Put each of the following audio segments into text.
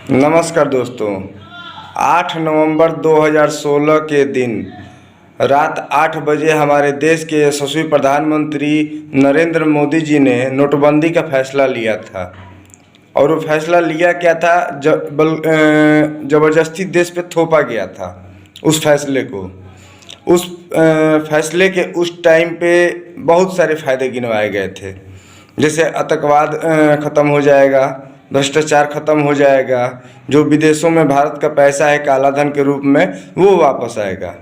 नमस्कार दोस्तों। 8 नवंबर 2016 के दिन रात 8 बजे हमारे देश के यशस्वी प्रधानमंत्री नरेंद्र मोदी जी ने नोटबंदी का फैसला लिया था। और वो फैसला लिया क्या था, ज़बरदस्ती देश पे थोपा गया था उस फैसले को। उस फैसले के उस टाइम पे बहुत सारे फ़ायदे गिनवाए गए थे, जैसे आतंकवाद ख़त्म हो जाएगा, भ्रष्टाचार खत्म हो जाएगा, जो विदेशों में भारत का पैसा है काला धन के रूप में वो वापस आएगा।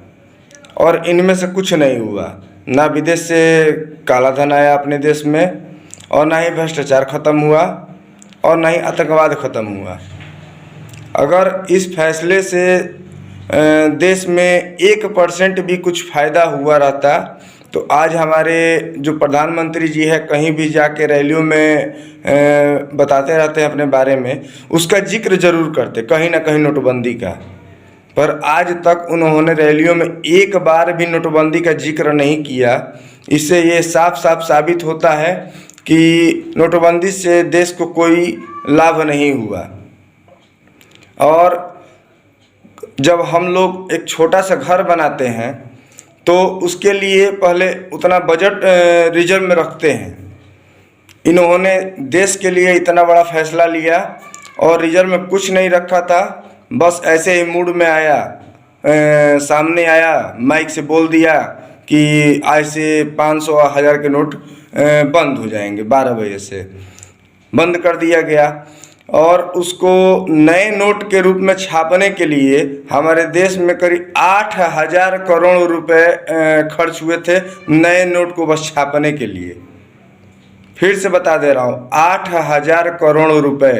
और इनमें से कुछ नहीं हुआ, ना विदेश से काला धन आया अपने देश में, और ना ही भ्रष्टाचार खत्म हुआ, और ना ही आतंकवाद खत्म हुआ। अगर इस फैसले से देश में 1% भी कुछ फ़ायदा हुआ रहता तो आज हमारे जो प्रधानमंत्री जी है कहीं भी जाके रैलियों में बताते रहते हैं अपने बारे में, उसका जिक्र ज़रूर करते कहीं ना कहीं नोटबंदी का। पर आज तक उन्होंने रैलियों में एक बार भी नोटबंदी का जिक्र नहीं किया। इससे ये साफ साफ साबित होता है कि नोटबंदी से देश को कोई लाभ नहीं हुआ। और जब हम लोग एक छोटा सा घर बनाते हैं तो उसके लिए पहले उतना बजट रिजर्व में रखते हैं। इन्होंने देश के लिए इतना बड़ा फैसला लिया और रिजर्व में कुछ नहीं रखा था, बस ऐसे ही मूड में आया, सामने आया, माइक से बोल दिया कि आज से 500 1000 के नोट बंद हो जाएंगे, 12 बजे से बंद कर दिया गया। और उसको नए नोट के रूप में छापने के लिए हमारे देश में करीब 8000 करोड़ रुपए खर्च हुए थे नए नोट को बस छापने के लिए। फिर से बता दे रहा हूँ, 8000 करोड़ रुपए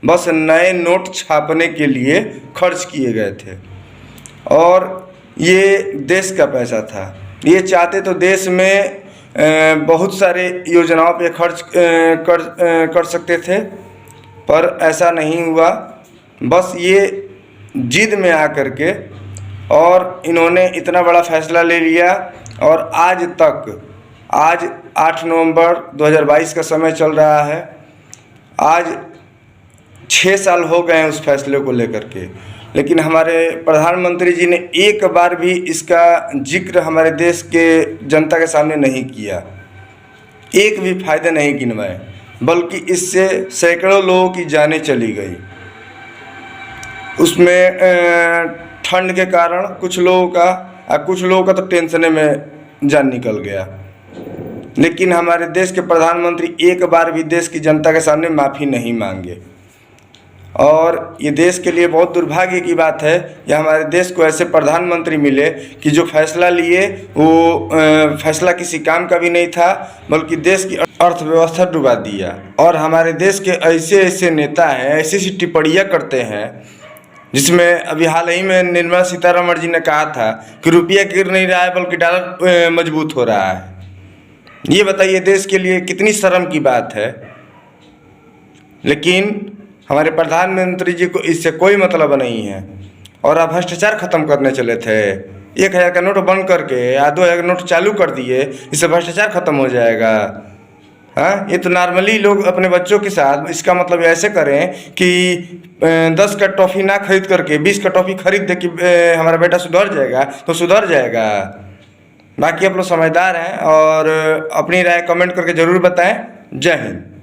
बस नए नोट छापने के लिए खर्च किए गए थे। और ये देश का पैसा था। ये चाहते तो देश में बहुत सारे योजनाओं पे खर्च कर सकते थे, पर ऐसा नहीं हुआ। बस ये जिद में आकर के और इन्होंने इतना बड़ा फैसला ले लिया। और आज 8 नवंबर 2022 का समय चल रहा है, आज 6 साल हो गए हैं उस फैसले को लेकर के, लेकिन हमारे प्रधानमंत्री जी ने एक बार भी इसका जिक्र हमारे देश के जनता के सामने नहीं किया, एक भी फ़ायदे नहीं गिनवाए, बल्कि इससे सैकड़ों लोगों की जानें चली गई। उसमें ठंड के कारण कुछ लोगों का तो टेंशन में जान निकल गया। लेकिन हमारे देश के प्रधानमंत्री एक बार भी देश की जनता के सामने माफ़ी नहीं मांगे। और ये देश के लिए बहुत दुर्भाग्य की बात है कि हमारे देश को ऐसे प्रधानमंत्री मिले कि जो फैसला लिए वो फैसला किसी काम का भी नहीं था, बल्कि देश की अर्थव्यवस्था डुबा दिया। और हमारे देश के ऐसे नेता हैं, ऐसी टिप्पणियाँ करते हैं, जिसमें अभी हाल ही में निर्मला सीतारमण जी ने कहा था कि रुपया गिर नहीं रहा है बल्कि डॉलर मजबूत हो रहा है। ये बताइए देश के लिए कितनी शर्म की बात है। लेकिन हमारे प्रधानमंत्री जी को इससे कोई मतलब नहीं है। और अब भ्रष्टाचार खत्म करने चले थे, 1000 का नोट बंद करके या 2000 का नोट चालू कर दिए, इससे भ्रष्टाचार खत्म हो जाएगा। हाँ, ये तो नॉर्मली लोग अपने बच्चों के साथ इसका मतलब ऐसे करें कि 10 का टॉफ़ी ना खरीद करके 20 का टॉफ़ी खरीद दे कि हमारा बेटा सुधर जाएगा, तो सुधर जाएगा। बाकी आप लोग समझदार हैं और अपनी राय कमेंट करके ज़रूर बताएं। जय हिंद।